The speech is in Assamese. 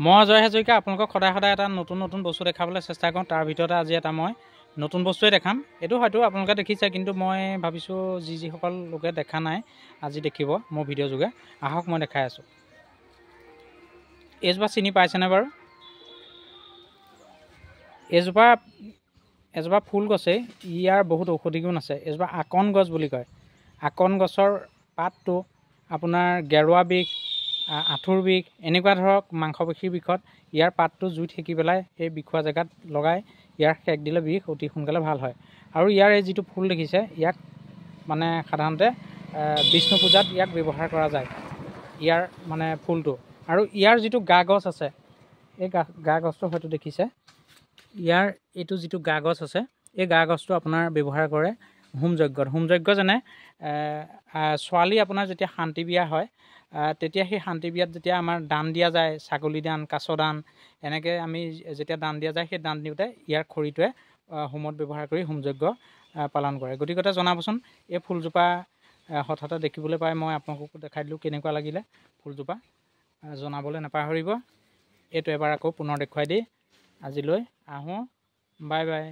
মই অজয় হাজৰিকা আপোনালোকক সদায় সদায় এটা নতুন নতুন বস্তু দেখাবলৈ চেষ্টা কৰোঁ। তাৰ ভিতৰতে আজি এটা মই নতুন বস্তুৱে দেখাম। এইটো হয়তো আপোনালোকে দেখিছে, কিন্তু মই ভাবিছোঁ যিসকল লোকে দেখা নাই আজি দেখিব মোৰ ভিডিঅ' যোগে। আহক মই দেখাই আছোঁ। এইজোপা চিনি পাইছেনে বাৰু? এজোপা ফুল গছেই, ইয়াৰ বহুত ঔষধি গুণ আছে। এজোপা আকন গছ বুলি কয়। আকন গছৰ পাতটো আপোনাৰ গেৰুৱা বিষ, আঁঠুৰ বিষ, এনেকুৱা ধৰক মাংসপেশীৰ বিষত ইয়াৰ পাতটো জুইত সেকি পেলাই সেই বিষোৱা জেগাত লগাই ইয়াৰ সেক দিলে বিষ অতি সোনকালে ভাল হয়। আৰু ইয়াৰ এই যিটো ফুল দেখিছে, ইয়াক মানে সাধাৰণতে বিষ্ণু পূজাত ইয়াক ব্যৱহাৰ কৰা যায়, ইয়াৰ মানে ফুলটো। আৰু ইয়াৰ যিটো গা গছ আছে, এই গা গছটো হয়তো দেখিছে। ইয়াৰ এইটো যিটো গা গছ আছে, এই গা গছটো আপোনাৰ ব্যৱহাৰ কৰে হোমযজ্ঞ যেনে ছোৱালী আপোনাৰ যেতিয়া শান্তি বিয়া হয়, তেতিয়া সেই শান্তি বিয়াত যেতিয়া আমাৰ দান দিয়া যায়, ছাগলী দান, কাছ দান, এনেকৈ আমি যেতিয়া দান দিয়া যায়, সেই দান দিওঁতে ইয়াৰ খৰিটোৱে হোমত ব্যৱহাৰ কৰি হোমযজ্ঞ পালন কৰে। গতিকে জনাবচোন, এই ফুলজোপা হঠাতে দেখিবলৈ পাই মই আপোনালোককো দেখাই দিলোঁ, কেনেকুৱা লাগিলে ফুলজোপা জনাবলৈ নাপাহৰিব। এইটো এবাৰ আকৌ পুনৰ দেখুৱাই দি আজিলৈ আহোঁ। Bye bye.